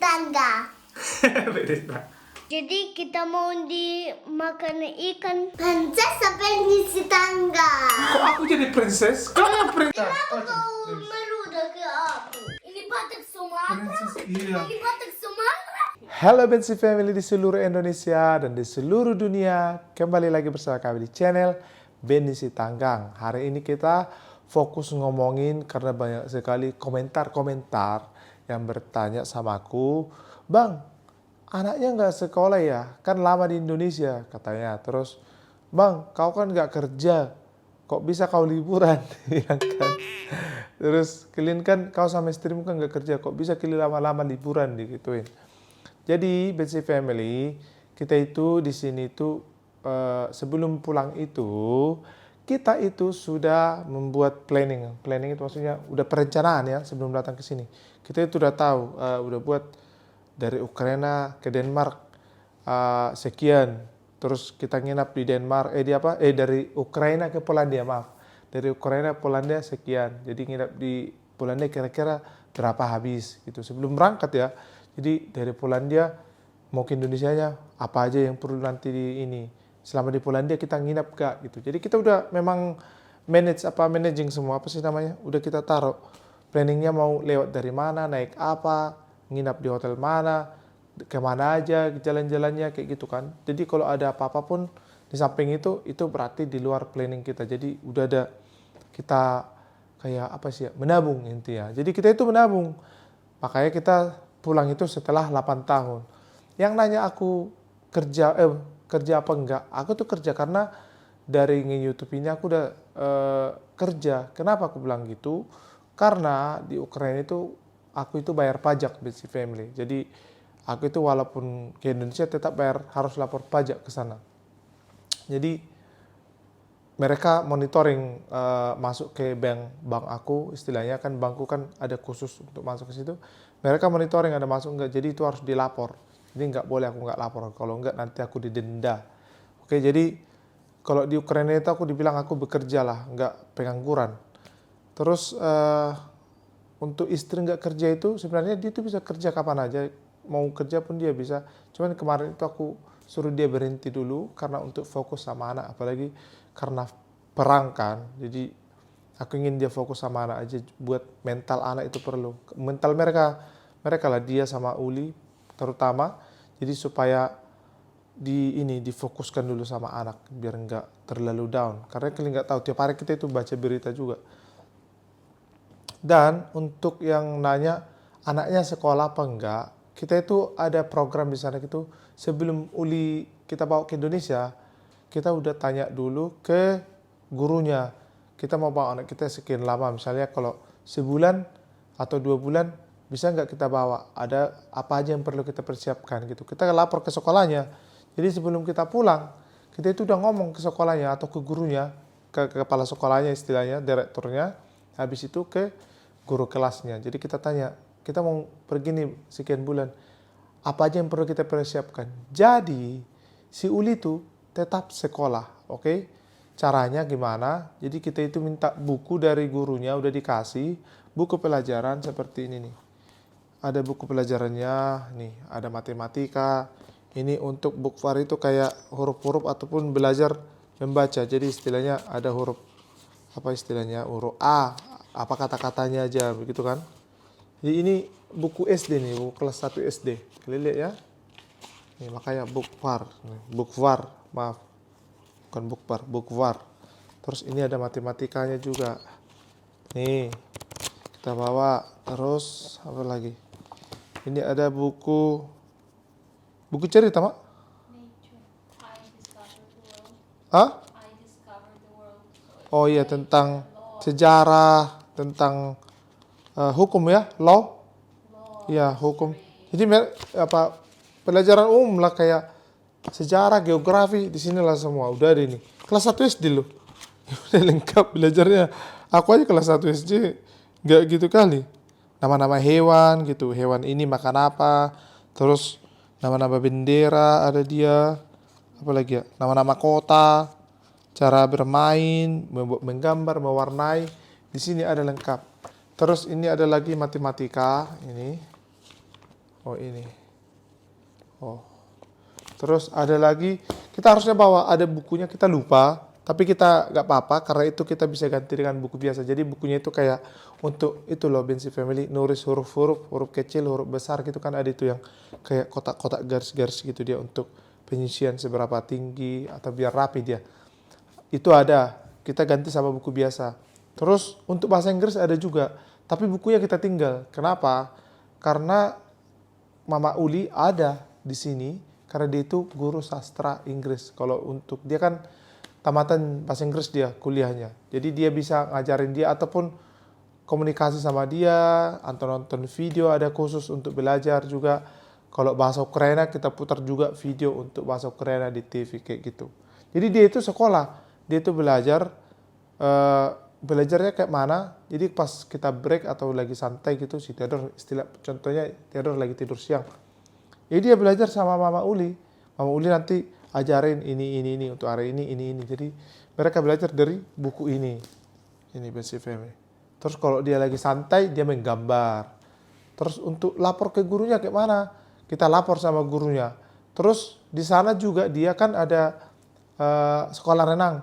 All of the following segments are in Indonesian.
tangga. Beda. Jadi kita mau dimakan ikan. Prinsesa penisi tangga. Kok aku jadi princess? Kok aku princess? Kenapa kau merudah ke aku? Ini Batak Sumatera. Iya. Ini Batak Sumatera. Halo Bensi Family di seluruh Indonesia dan di seluruh dunia. Kembali lagi bersama kami di channel Benisi Tanggang. Hari ini kita fokus ngomongin karena banyak sekali komentar-komentar yang bertanya sama aku, Bang, anaknya nggak sekolah ya? Kan lama di Indonesia katanya. Terus, Bang, kau kan nggak kerja, kok bisa kau liburan? Bilang kan. Terus, kalian kan kau sama istrimu kan nggak kerja, kok bisa kalian lama-lama liburan digituin. Jadi, Betsy Family, kita itu di sini itu sebelum pulang itu, kita itu sudah membuat planning. Planning itu maksudnya udah perencanaan ya sebelum datang ke sini. Kita itu udah tahu, udah buat dari Ukraina ke Denmark sekian. Terus kita nginap di Denmark, dari Ukraina ke Polandia, maaf. Dari Ukraina ke Polandia sekian. Jadi nginap di Polandia kira-kira berapa habis gitu. Sebelum berangkat ya. Jadi dari Polandia mau ke Indonesianya apa aja yang perlu nanti di ini. Selama di Polandia kita nginap gak gitu. Jadi kita udah memang managing semua apa sih namanya. Udah kita taruh planningnya mau lewat dari mana, naik apa, nginap di hotel mana, kemana aja jalan-jalannya kayak gitu kan. Jadi kalau ada apa-apa pun di samping itu berarti di luar planning kita. Jadi udah ada kita kayak apa sih ya, menabung intinya. Jadi kita itu menabung. Makanya kita pulang itu setelah 8 tahun. Yang nanya aku kerja apa enggak? Aku tuh kerja karena dari nge-YouTube ini aku udah kerja. Kenapa aku bilang gitu? Karena di Ukraina itu aku itu bayar pajak Betsy Family. Jadi aku itu walaupun ke Indonesia tetap harus lapor pajak ke sana. Jadi mereka monitoring masuk ke bank aku, istilahnya kan bankku kan ada khusus untuk masuk ke situ. Mereka monitoring ada masuk enggak, jadi itu harus dilapor. Jadi nggak boleh aku nggak lapor, kalau enggak nanti aku didenda. Oke, jadi kalau di Ukraina itu aku dibilang aku bekerja lah, nggak pengangguran. Terus untuk istri nggak kerja itu sebenarnya dia itu bisa kerja kapan aja, mau kerja pun dia bisa. Cuman kemarin itu aku suruh dia berhenti dulu karena untuk fokus sama anak, apalagi karena perang kan. Jadi aku ingin dia fokus sama anak aja, buat mental anak itu perlu. Mental mereka lah dia sama Uli terutama. Jadi supaya difokuskan dulu sama anak biar nggak terlalu down. Karena kalian nggak tahu tiap hari kita itu baca berita juga. Dan untuk yang nanya anaknya sekolah apa enggak, kita itu ada program di sana gitu. Sebelum Uli kita bawa ke Indonesia, kita udah tanya dulu ke gurunya. Kita mau bawa anak kita sekian lama, misalnya kalau sebulan atau 2 bulan, bisa nggak kita bawa? Ada apa aja yang perlu kita persiapkan gitu. Kita lapor ke sekolahnya. Jadi sebelum kita pulang, kita itu udah ngomong ke sekolahnya atau ke gurunya, ke kepala sekolahnya istilahnya, direkturnya. Habis itu ke guru kelasnya. Jadi kita tanya, kita mau pergi nih sekian bulan, apa aja yang perlu kita persiapkan. Jadi si Uli itu tetap sekolah, oke? Caranya gimana? Jadi kita itu minta buku dari gurunya, udah dikasih buku pelajaran seperti ini nih. Ada buku pelajarannya, nih ada matematika. Ini untuk bukvar itu kayak huruf-huruf ataupun belajar membaca. Jadi istilahnya ada huruf apa istilahnya, huruf A, apa kata-katanya aja begitu kan. Jadi ini buku SD nih, buku kelas 1 SD. Kalian lihat ya. Nih makanya bukvar, maaf. Bukan bukvar. Terus ini ada matematikanya juga. Nih, kita bawa. Terus apa lagi? Ini ada buku cerita, Mak? Hah? Oh iya, tentang sejarah, tentang hukum ya, law. Iya, hukum. Jadi pelajaran umum lah kayak sejarah, geografi, di sinilah semua. Udah ada ini. Kelas 1 SD loh. Udah lengkap belajarnya. Aku aja kelas 1 SD nggak gitu kali. Nama-nama hewan gitu. Hewan ini makan apa. Terus nama-nama bendera ada dia. Apa lagi ya? Nama-nama kota. Cara bermain, menggambar, mewarnai. Di sini ada lengkap. Terus ini ada lagi matematika. Ini. Oh ini. Oh. Terus ada lagi, kita harusnya bawa ada bukunya, kita lupa. Tapi kita nggak apa-apa, karena itu kita bisa ganti dengan buku biasa. Jadi bukunya itu kayak untuk itu loh, Bensi Family, nulis huruf-huruf, huruf kecil, huruf besar gitu kan, ada itu yang kayak kotak-kotak garis-garis gitu dia untuk penyisian seberapa tinggi atau biar rapi dia. Itu ada, kita ganti sama buku biasa. Terus untuk bahasa Inggris ada juga, tapi bukunya kita tinggal. Kenapa? Karena Mama Uli ada di sini, karena dia itu guru sastra Inggris. Kalau untuk dia kan tamatan bahasa Inggris dia kuliahnya. Jadi dia bisa ngajarin dia ataupun komunikasi sama dia, atau nonton video ada khusus untuk belajar juga. Kalau bahasa Ukraina kita putar juga video untuk bahasa Ukraina di TV kayak gitu. Jadi dia itu sekolah, dia itu belajar, belajarnya kayak mana. Jadi pas kita break atau lagi santai gitu, si Theodore istilah contohnya Theodore lagi tidur siang. Jadi dia belajar sama Mama Uli. Mama Uli nanti ajarin ini untuk hari ini. Jadi mereka belajar dari buku ini Bensi Family. Terus kalau dia lagi santai dia menggambar. Terus untuk lapor ke gurunya kayak mana? Kita lapor sama gurunya. Terus di sana juga dia kan ada sekolah renang.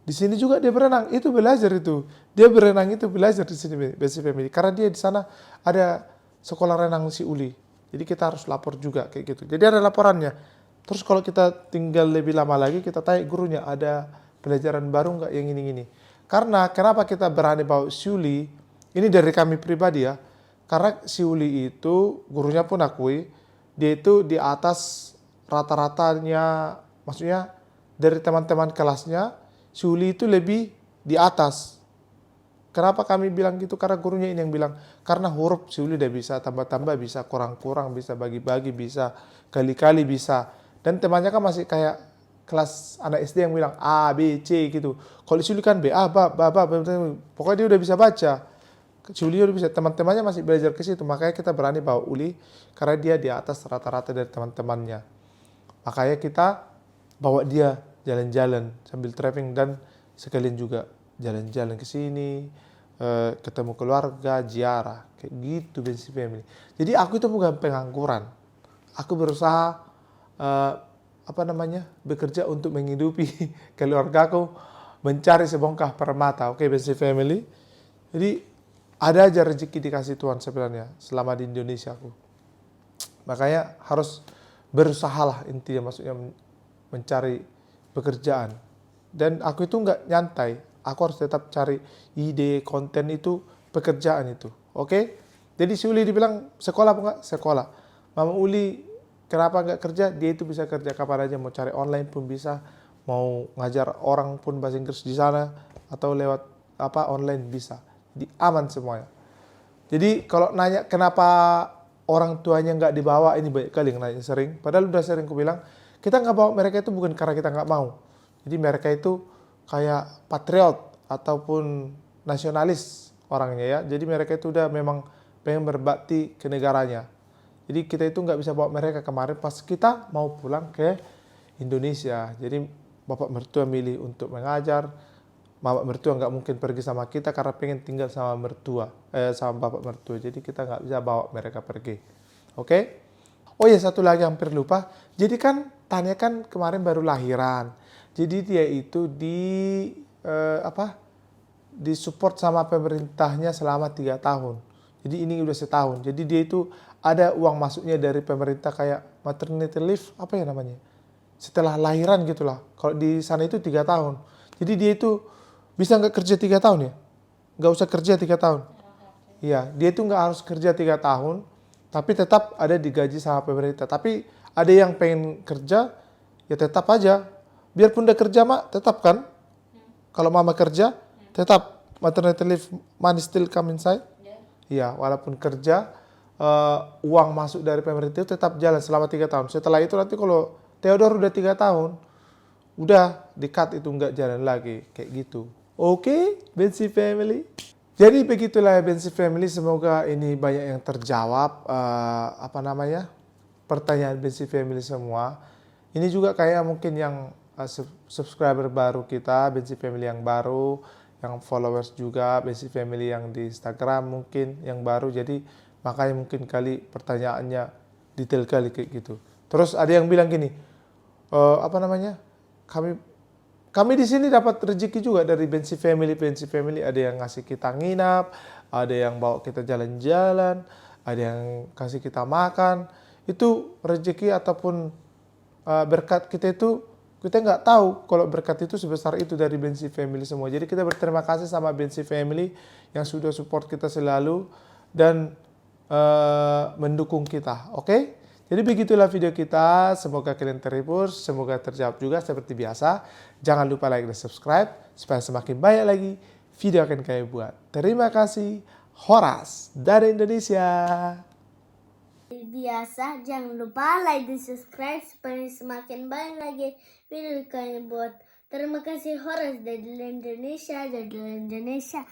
Di sini juga dia berenang. Itu belajar itu. Dia berenang itu belajar di sini Bensi Family. Karena dia di sana ada sekolah renang si Uli. Jadi kita harus lapor juga kayak gitu. Jadi ada laporannya. Terus kalau kita tinggal lebih lama lagi, kita tanya gurunya, ada pelajaran baru nggak yang ini. Karena kenapa kita berani bawa si Uli, ini dari kami pribadi ya, karena si Uli itu, gurunya pun akui, dia itu di atas rata-ratanya, maksudnya dari teman-teman kelasnya, si Uli itu lebih di atas. Kenapa kami bilang gitu? Karena gurunya ini yang bilang, karena huruf si Uli udah bisa tambah-tambah, bisa kurang-kurang, bisa bagi-bagi, bisa kali-kali bisa. Dan temannya kan masih kayak kelas anak SD yang bilang A, B, C gitu. Kalau si Uli kan B, A, B, pokoknya dia udah bisa baca. Si Uli udah bisa, teman-temannya masih belajar ke situ. Makanya kita berani bawa Uli, karena dia di atas rata-rata dari teman-temannya. Makanya kita bawa dia jalan-jalan sambil traveling dan sekalian juga jalan-jalan ke sini, ketemu keluarga, ziarah, kayak gitu Bensi Family. Jadi aku itu bukan pengangguran. Aku berusaha bekerja untuk menghidupi keluargaku, mencari sebongkah permata. Oke, Bensi Family. Jadi ada aja rezeki dikasih Tuhan sebenarnya selama di Indonesia aku. Makanya harus berusahalah intinya, maksudnya mencari pekerjaan. Dan aku itu nggak nyantai. Aku harus tetap cari ide, konten itu, pekerjaan itu. Oke? Jadi si Uli dibilang sekolah apa enggak? Sekolah. Mama Uli kenapa nggak kerja? Dia itu bisa kerja kapan aja. Mau cari online pun bisa. Mau ngajar orang pun bahasa Inggris di sana. Atau lewat online bisa. Jadi aman semuanya. Jadi kalau nanya kenapa orang tuanya nggak dibawa, ini banyak kali yang nanya sering. Padahal udah sering aku bilang, kita nggak bawa mereka itu bukan karena kita nggak mau. Jadi mereka itu kayak patriot ataupun nasionalis orangnya ya. Jadi mereka itu udah memang pengen berbakti ke negaranya. Jadi kita itu nggak bisa bawa mereka kemarin pas kita mau pulang ke Indonesia. Jadi bapak mertua milih untuk mengajar. Bapak mertua nggak mungkin pergi sama kita karena pengen tinggal sama sama bapak mertua. Jadi kita nggak bisa bawa mereka pergi. Oke? Oh ya, satu lagi hampir lupa. Jadi kan Tanya kan kemarin baru lahiran. Jadi dia itu disupport sama pemerintahnya selama 3 tahun. Jadi ini udah setahun. Jadi dia itu ada uang masuknya dari pemerintah kayak maternity leave, apa ya namanya? Setelah lahiran gitulah. Kalau di sana itu 3 tahun. Jadi dia itu bisa nggak kerja 3 tahun ya? Nggak usah kerja 3 tahun. Iya, dia itu nggak harus kerja 3 tahun, tapi tetap ada digaji sama pemerintah. Tapi ada yang pengen kerja, ya tetap aja. Biarpun udah kerja, Mak, tetap kan? Kalau Mama kerja, tetap maternity leave money still come inside. Iya, walaupun kerja, uang masuk dari pemerintah itu tetap jalan selama 3 tahun. Setelah itu nanti kalau Theodore udah 3 tahun, udah di-cut itu nggak jalan lagi. Kayak gitu. Oke, Bensi Family. Jadi begitulah ya Bensi Family. Semoga ini banyak yang terjawab. Pertanyaan Bensi Family semua. Ini juga kayak mungkin yang subscriber baru kita, Bensi Family yang baru, yang followers juga, Bensi Family yang di Instagram mungkin yang baru. Jadi makanya mungkin kali pertanyaannya detail kali kayak gitu. Terus ada yang bilang gini, apa namanya? Kami di sini dapat rezeki juga dari Bensi Family. Bensi Family ada yang ngasih kita nginap, ada yang bawa kita jalan-jalan, ada yang kasih kita makan. Itu rezeki ataupun berkat kita itu, kita nggak tahu kalau berkat itu sebesar itu dari Bensi Family semua. Jadi kita berterima kasih sama Bensi Family yang sudah support kita selalu dan mendukung kita. Oke? Jadi begitulah video kita, semoga kalian terhibur, semoga terjawab juga seperti biasa. Jangan lupa like dan subscribe, supaya semakin banyak lagi video akan kami buat. Terima kasih, Horas dari Indonesia. Biasa, jangan lupa like dan subscribe supaya semakin banyak lagi video kalian buat. Terima kasih Horas dari Indonesia.